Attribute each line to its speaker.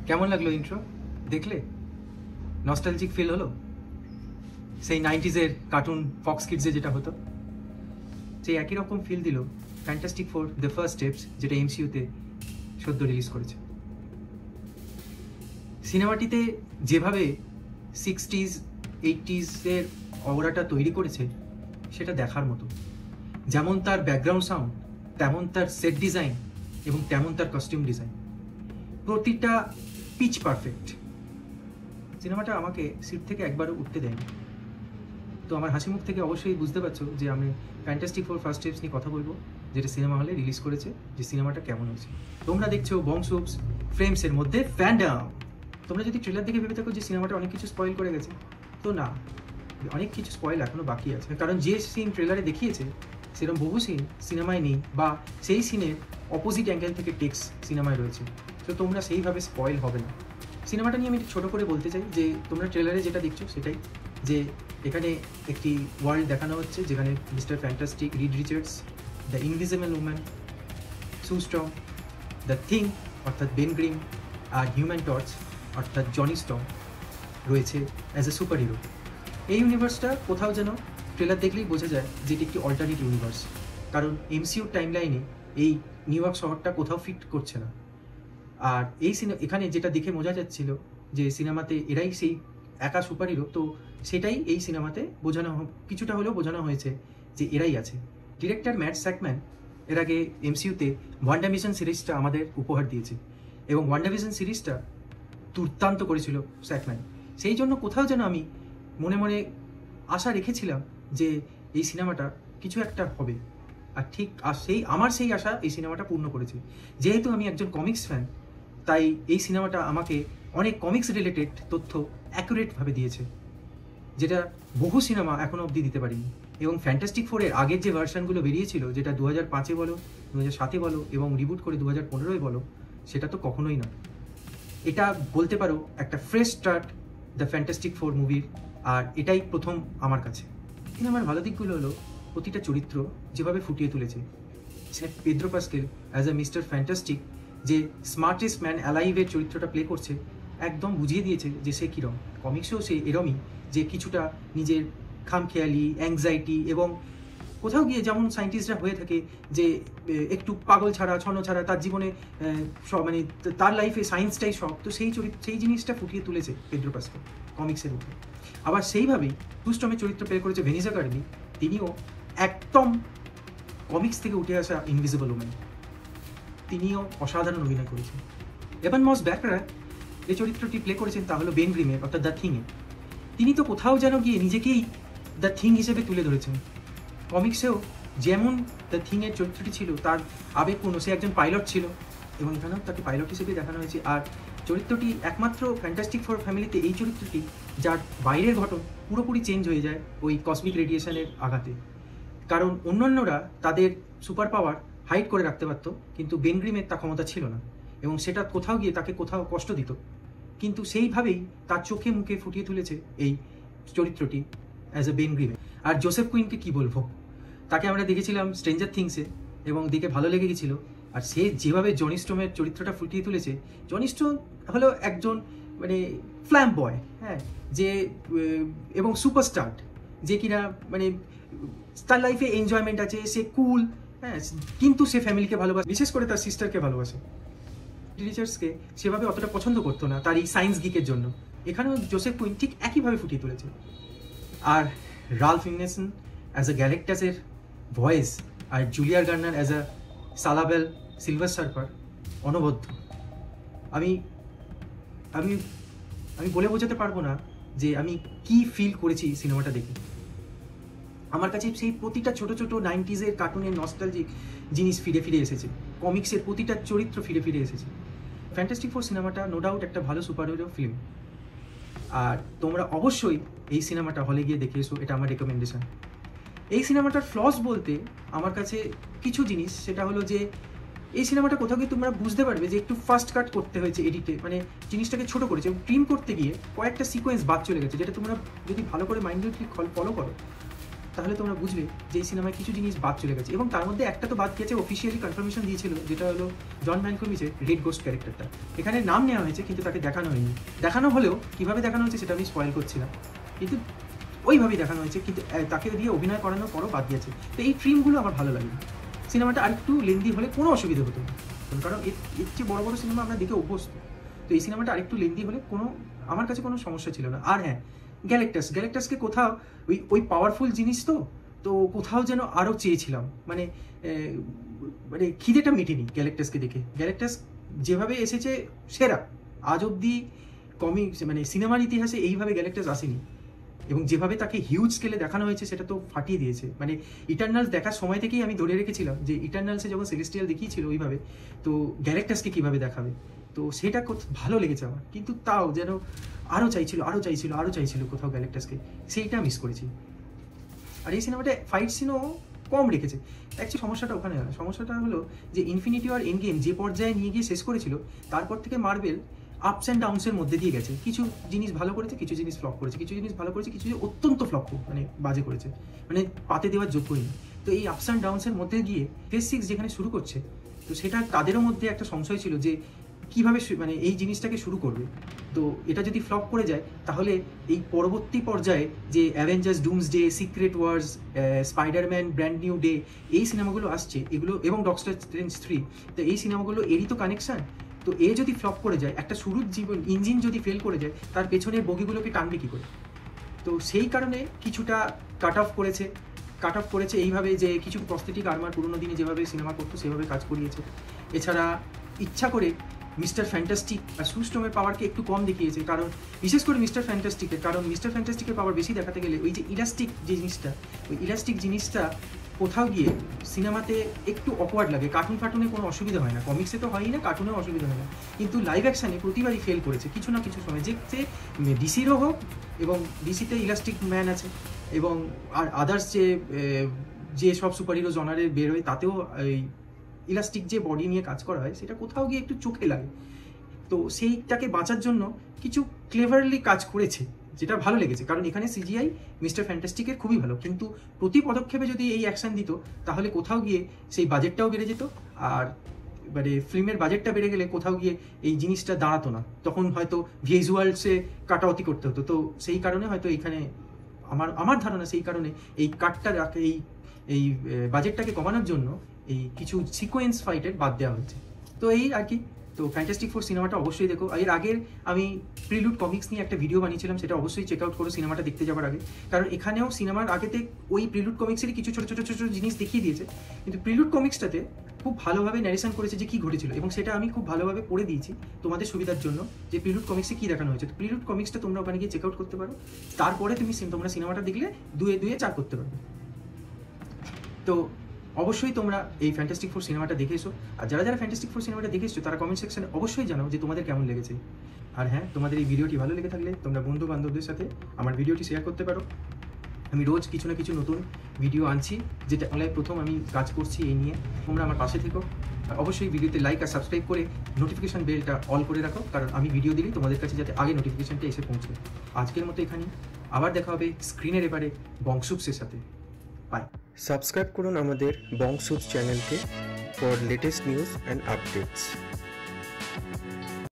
Speaker 1: কেমন লাগলো ইন্ট্রো? দেখলে নস্টালজিক ফিল হলো? সেই 90s-এর কার্টুন ফক্স কিডসে যেটা হতো সেই একই রকম ফিল দিল fantastic four the first steps, যেটা এমসিইউতে সদ্য রিলিজ করেছে। সিনেমাটিতে যেভাবে 60s 80s-এর অবরাটা তৈরি করেছে সেটা দেখার মতো। যেমন তার ব্যাকগ্রাউন্ড সাউন্ড, তেমন তার সেট ডিজাইন এবং তেমন তার কস্টিউম ডিজাইন, প্রতিটা পিচ পারফেক্ট। সিনেমাটা আমাকে সিট থেকে একবারও উঠতে দেয়নি। তো আমার হাসি মুখ থেকে অবশ্যই বুঝতে পারছো যে আমি ফ্যান্টাস্টিক ফোর ফার্স্ট স্টেপস নিয়ে কথা বলবো, যেটা সিনেমা হলে রিলিজ করেছে, যে সিনেমাটা কেমন হয়েছে। তোমরা দেখছো বংশুপস ফ্রেমসের মধ্যে ফ্যান্ডাম। তোমরা যদি ট্রেলার দেখে ভেবে থাকো যে সিনেমাটা অনেক কিছু স্পয়েল করে গেছে, তো না, অনেক কিছু স্পয়েল এখনও বাকি আছে। কারণ যে সিন ট্রেলারে দেখিয়েছে সেরকম বহু সিন সিনেমায় নেই, বা সেই সিনের অপোজিট অ্যাঙ্গেল থেকে টেক্স সিনেমায় রয়েছে। তো তোমরা সেইভাবে স্পয়েল হবে না। সিনেমাটা নিয়ে আমি একটু ছোটো করে বলতে চাই যে তোমরা ট্রেলারে যেটা দেখছো সেটাই, যে এখানে একটি ওয়ার্ল্ড দেখানো হচ্ছে যেখানে mister fantastic, read Richards, the invisible woman, সু স্ট্রং, দ্য থিং অর্থাৎ বেন গ্রিম, আর হিউম্যান টর্চ অর্থাৎ জনি স্ট্রং রয়েছে অ্যাজ এ সুপার হিরো। এই ইউনিভার্সটা কোথাও যেন ট্রেলার দেখলেই বোঝা যায় যে এটি একটি অল্টারনেট ইউনিভার্স, কারণ এমসিইউর টাইমলাইনে এই নিউ ইয়র্ক শহরটা কোথাও ফিট করছে না। আর এই এখানে যেটা দেখে বোঝা যাচ্ছিল যে সিনেমাতে এরাই সেই একা সুপার হিরো, তো সেটাই এই সিনেমাতে বোঝানো, কিছুটা হলেও বোঝানো হয়েছে যে এরাই আছে। ডিরেক্টর ম্যাট স্যাকম্যান এর আগে এমসিইউতে ওয়ান্ডাভিশন সিরিজটা আমাদের উপহার দিয়েছে, এবং ওয়ান্ডাভিশন সিরিজটা দুর্দান্ত করেছিল স্যাকম্যান। সেই জন্য কোথাও যেন আমি মনে মনে আশা রেখেছিলাম যে এই সিনেমাটা কিছু একটা হবে, আর ঠিক আমার সেই আশা এই সিনেমাটা পূর্ণ করেছে। যেহেতু আমি একজন কমিক্স ফ্যান, তাই এই সিনেমাটা আমাকে অনেক কমিক্স রিলেটেড তথ্য অ্যাকুরেটভাবে দিয়েছে, যেটা বহু সিনেমা এখনও অবধি দিতে পারিনি। এবং ফ্যান্টাস্টিক ফোরের আগের যে ভার্সানগুলো বেরিয়েছিল, যেটা 2005-এ বলো, 2007-এ বলো, এবং রিবুট করে 2015-এ বলো, সেটা তো কখনোই না। এটা বলতে পারো একটা fresh start the fantastic four মুভির, আর এটাই প্রথম আমার কাছে। কিন্তু আমার ভালো দিকগুলো হলো প্রতিটা চরিত্র যেভাবে ফুটিয়ে তুলেছে। সে Pedro Pascal as a Mister Fantastic, যে স্মার্টেস্ট ম্যান অ্যালাইভের চরিত্রটা প্লে করছে, একদম বুঝিয়ে দিয়েছে যে সে কীরকম। কমিক্সেও সে এরমই, যে কিছুটা নিজের খামখেয়ালি, অ্যাংজাইটি, এবং কোথাও গিয়ে যেমন সায়েন্টিস্টরা হয়ে থাকে যে একটু পাগল ছাড়া, ছন্ন ছাড়া তার জীবনে সব, মানে তার লাইফে সায়েন্সটাই সব, তো সেই জিনিসটা ফুটিয়ে তুলেছে পেদ্রো পাস্কেল কমিক্সের উপরে। আবার সেইভাবেই টুস্টমের চরিত্র প্লে করেছে ভেনিসা কার্বি, তিনিও একদম কমিক্স থেকে উঠে আসা ইনভিজিবল ওম্যান, তিনিও অসাধারণ অভিনয় করেছেন। এভান মস ব্যাকরা যে চরিত্রটি প্লে করেছেন তা হলো বেন গ্রিমের অর্থাৎ দ্য থিংয়ে। তিনি তো কোথাও যেন গিয়ে নিজেকেই দ্য থিং হিসেবে তুলে ধরেছেন। কমিক্সেও যেমন দ্য থিংয়ের চরিত্রটি ছিল তার আবেগপূর্ণ, সে একজন পাইলট ছিল, এবং এখানেও তাকে পাইলট হিসেবে দেখানো হয়েছে। আর চরিত্রটি একমাত্র ফ্যান্টাস্টিক ফোর ফ্যামিলিতে এই চরিত্রটি যার বাইরের ঘটন পুরোপুরি চেঞ্জ হয়ে যায় ওই কসমিক রেডিয়েশনের আঘাতে। কারণ অন্যান্যরা তাদের সুপার পাওয়ার হাইড করে রাখতে পারতো, কিন্তু বেন গ্রিমের তা ক্ষমতা ছিল না, এবং সেটা কোথাও গিয়ে তাকে কোথাও কষ্ট দিত। কিন্তু সেইভাবেই তার চোখে মুখে ফুটিয়ে তুলেছে এই চরিত্রটি অ্যাজ এ বেন গ্রিমে। আর জোসেফ কুইনকে কি বলবো, তাকে আমরা দেখেছিলাম স্ট্রেঞ্জার থিংসে, এবং দেখে ভালো লেগে গেছিল। আর সে যেভাবে জনি স্টোমের চরিত্রটা ফুটিয়ে তুলেছে, জনি স্টোম হলো একজন মানে ফ্ল্যাম বয়, হ্যাঁ, যে এবং সুপারস্টার, যে কিনা মানে তার লাইফে এনজয়মেন্ট আছে, সে কুল, হ্যাঁ, কিন্তু সে ফ্যামিলিকে ভালোবাসে, বিশেষ করে তার সিস্টারকে ভালোবাসে। রিচার্ডসকে সেভাবে অতটা পছন্দ করতো না তার এই সায়েন্স গিকের জন্য। এখানেও জোসেফ কুইন ঠিক একইভাবে ফুটিয়ে তুলেছে। আর রালফ ইগনেসন অ্যাজ এ গ্যালেক্টাসের ভয়েস, আর জুলিয়ার Garner as a Shalla Bal silver surfer অনবদ্য। আমি আমি আমি বলে বোঝাতে পারবো না যে আমি কি ফিল করেছি সিনেমাটা দেখে। আমার কাছে সেই প্রতিটা ছোট ছোট 90s-এর কার্টুনের নস্টালজিক জিনিস ফিরে ফিরে এসেছে, কমিক্সের প্রতিটা চরিত্র ফিরে ফিরে এসেছে। ফ্যান্টাস্টিক ফোর সিনেমাটা নো ডাউট একটা ভালো সুপার হিরো ফিল্ম, আর তোমরা অবশ্যই এই সিনেমাটা হলে গিয়ে দেখে এসো, এটা আমার রেকমেন্ডেশন। এই সিনেমাটার ফ্লস বলতে আমার কাছে কিছু জিনিস, সেটা হলো যে এই সিনেমাটা কোথাও গিয়ে তোমরা বুঝতে পারবে যে একটু ফাস্ট কাট করতে হয়েছে এডিটে, মানে জিনিসটাকে ছোটো করেছে, এবং ট্রিম করতে গিয়ে কয়েকটা সিকোয়েন্স বাদ চলে গেছে, যেটা তোমরা যদি ভালো করে মাইন্ডলি ফলো করো তাহলে তোমরা বুঝবে যে এই সিনেমায় কিছু জিনিস বাদ চলে গেছে। এবং তার মধ্যে একটা তো বাদ গেছে, অফিসিয়ালি কনফার্মেশন দিয়েছিল, যেটা হলো জন ম্যানকমিচের রেড গোস্ট ক্যারেক্টারটা। এখানে নাম নেওয়া হয়েছে কিন্তু তাকে দেখানো হয়নি। দেখানো হলেও কীভাবে দেখানো হয়েছে সেটা আমি স্পয়েল করছিলাম, কিন্তু ওইভাবেই দেখানো হয়েছে, কিন্তু তাকে দিয়ে অভিনয় করানোর পরও বাদ দিয়েছে। তো এই ট্রিমগুলো আমার ভালো লাগে। সিনেমাটা আরেকটু লেন্দি হলে কোনো অসুবিধা হতো না, কারণ এর চেয়ে বড় বড় সিনেমা আমরা দেখে অভ্যস্ত। তো এই সিনেমাটা আরেকটু লেন্দি হলে আমার কাছে কোনো সমস্যা ছিল না। আর হ্যাঁ, গ্যালাক্টাসকে কোথাও ওই পাওয়ারফুল জিনিস তো কোথাও যেন আরও চেয়েছিলাম, মানে খিদেটা মেটেনি গ্যালাক্টাসকে দেখে। গ্যালাক্টাস যেভাবে এসেছে সেরা, আজ অব্দি কমিক্স মানে সিনেমার ইতিহাসে এইভাবে গ্যালাক্টাস আসেনি। এবং যেভাবে তাকে হিউজ স্কেলে দেখানো হয়েছে সেটা তো ফাটিয়ে দিয়েছে। মানে ইটারনালস দেখার সময় থেকেই আমি ধরে রেখেছিলাম যে ইটারনালসে যখন সেলেস্টিয়াল দেখিয়েছিল ওইভাবে, তো গ্যালাক্টাসকে কীভাবে দেখাবে, তো সেটা ভালো লেগেছে আমার। কিন্তু তাও যেন আরও চাইছিল কোথাও গ্যালাক্টাসকে, সেইটা মিস করেছি। আর এই সিনেমাটা ফাইট সিনও কম রেখেছে। অ্যাকচুয়ালি সমস্যাটা ওখানে না, সমস্যাটা হলো যে ইনফিনিটি ওয়ার এন্ড গেম যে পর্যায়ে নিয়ে গিয়ে শেষ করেছিল, তারপর থেকে মার্বেল আপস অ্যান্ড ডাউনসের মধ্যে দিয়ে গেছে। কিছু জিনিস ভালো করেছে, কিছু জিনিস ফ্লপ করেছে, কিছু জিনিস ভালো করেছে, কিছু অত্যন্ত ফ্লপ মানে বাজে করেছে, মানে পাতে দেওয়ার যোগ্যই না। তো এই আপস অ্যান্ড ডাউনসের মধ্যে গিয়ে ফেজ 6 যেখানে শুরু করছে, তো সেটা তাদেরও মধ্যে একটা সংশয় ছিল যে কীভাবে মানে এই জিনিসটাকে শুরু করবে। তো এটা যদি ফ্লপ করে যায় তাহলে এই পরবর্তী পর্যায়ে যে অ্যাভেঞ্জার্স ডুমসডে, সিক্রেট ওয়ার্স, স্পাইডারম্যান ব্র্যান্ড নিউ ডে, এই সিনেমাগুলো আসছে, এগুলো এবং ডক্টর স্ট্রেঞ্জ 3, তো এই সিনেমাগুলো এরই তো কানেকশান। তো এ যদি ফ্লপ করে যায়, একটা শুরুর ইঞ্জিন যদি ফেল করে যায়, তার পেছনের বগিগুলোকে টানবে কী করে? তো সেই কারণে কিছুটা কাট অফ করেছে এইভাবে যে কিছু প্রস্থেটিক আর্মার পুরোনো দিনে যেভাবে সিনেমা করতো সেভাবে কাজ করিয়েছে। এছাড়া ইচ্ছা করে মিস্টার ফ্যান্টাস্টিক আর সুস্টমের পাওয়ারকে একটু কম দেখিয়েছে, কারণ বিশেষ করে মিস্টার ফ্যান্টাস্টিকের পাওয়ার বেশি দেখাতে গেলে ওই যে ইলাস্টিক জিনিসটা কোথাও গিয়ে সিনেমাতে একটু অকওয়ার্ড লাগে। কার্টুনে কোনো অসুবিধা হয় না, কমিক্সে তো হয়ই না, কার্টুনেও অসুবিধা হয় না, কিন্তু লাইভ অ্যাকশানে প্রতিবারই ফেল করেছে কিছু না কিছু সময়। যে ডিসিরও হোক, এবং ডিসিতে ইলাস্টিক ম্যান আছে, এবং আর আদার্স যে সব সুপার হিরো জনারে বেরোয় তাতেও এই ইলাস্টিক যে বডি নিয়ে কাজ করা হয় সেটা কোথাও গিয়ে একটু চোখে লাগে। তো সেইটাকে বাঁচার জন্য কিছু ক্লেভারলি কাজ করেছে, যেটা ভালো লেগেছে। কারণ এখানে সিজিআই মিস্টার ফ্যান্টাস্টিকের খুবই ভালো, কিন্তু প্রতি পদক্ষেপে যদি এই অ্যাকশান দিত তাহলে কোথাও গিয়ে সেই বাজেটটাও বেড়ে যেত, আর মানে ফিল্মের বাজেটটা বেড়ে গেলে কোথাও গিয়ে এই জিনিসটা দাঁড়াতো না, তখন হয়তো ভিজুয়ালসে কাটাউতি করতে হতো। তো সেই কারণে হয়তো এইখানে আমার ধারণা সেই কারণে এই কাটটা এই বাজেটটাকে কমানোর জন্য এই কিছু সিকোয়েন্স ফাইটের বাদ দেওয়া হয়েছে। তো এই আর কি। তো ফ্যান্টাস্টিক ফোর সিনেমাটা অবশ্যই দেখো। এর আগের আমি প্রিলুড কমিক্স নিয়ে একটা ভিডিও বানিয়েছিলাম, সেটা অবশ্যই চেক আউট করো সিনেমাটা দেখতে যাওয়ার আগে, কারণ এখানেও সিনেমার আগেতে ওই প্রিলুড কমিক্সেরই কিছু ছোটো জিনিস দেখিয়ে দিয়েছে, কিন্তু প্রিলুড কমিক্সটাতে খুব ভালোভাবে ন্যারেশন করেছে যে কী ঘটেছিল, এবং সেটা আমি খুব ভালোভাবে পড়ে দিয়েছি তোমাদের সুবিধার জন্য যে প্রিলুড কমিক্সে কী দেখানো হয়েছে। তো প্রিলুড কমিক্সটা তোমরা ওখানে গিয়ে চেক আউট করতে পারো, তারপরে তোমরা সিনেমাটা দেখলে 2-4 করতে পারবে। তো অবশ্যই তোমরা এই ফ্যান্টাস্টিক ফোর সিনেমাটা দেখে এসো, আর যারা ফ্যান্টাস্টিক ফোর সিনেমাটা দেখে এসছো তারা কমেন্ট সেকশনে অবশ্যই জানাও যে তোমাদের কেমন লেগেছে। আর হ্যাঁ, তোমাদের এই ভিডিওটি ভালো লেগে থাকলে তোমরা বন্ধু বান্ধবদের সাথে আমার ভিডিওটি শেয়ার করতে পারো। আমি রোজ কিছু না কিছু নতুন ভিডিও আনছি, যেটা অনলাইন প্রথম আমি কাজ করছি এই নিয়ে। তোমরা আমার পাশে থেকো, আর অবশ্যই ভিডিওতে লাইক আর সাবস্ক্রাইব করে নোটিফিকেশন বেলটা অল করে রাখো, কারণ আমি ভিডিও দিলেই তোমাদের কাছে যাতে আগে নোটিফিকেশনটা এসে পৌঁছবে। আজকের মতো এখানেই, আবার দেখা হবে স্ক্রিনের এবারে বংশুপসের সাথে। বাই।
Speaker 2: সাবস্ক্রাইব করুন আমাদের বংশুপস চ্যানেলকে for latest news and updates.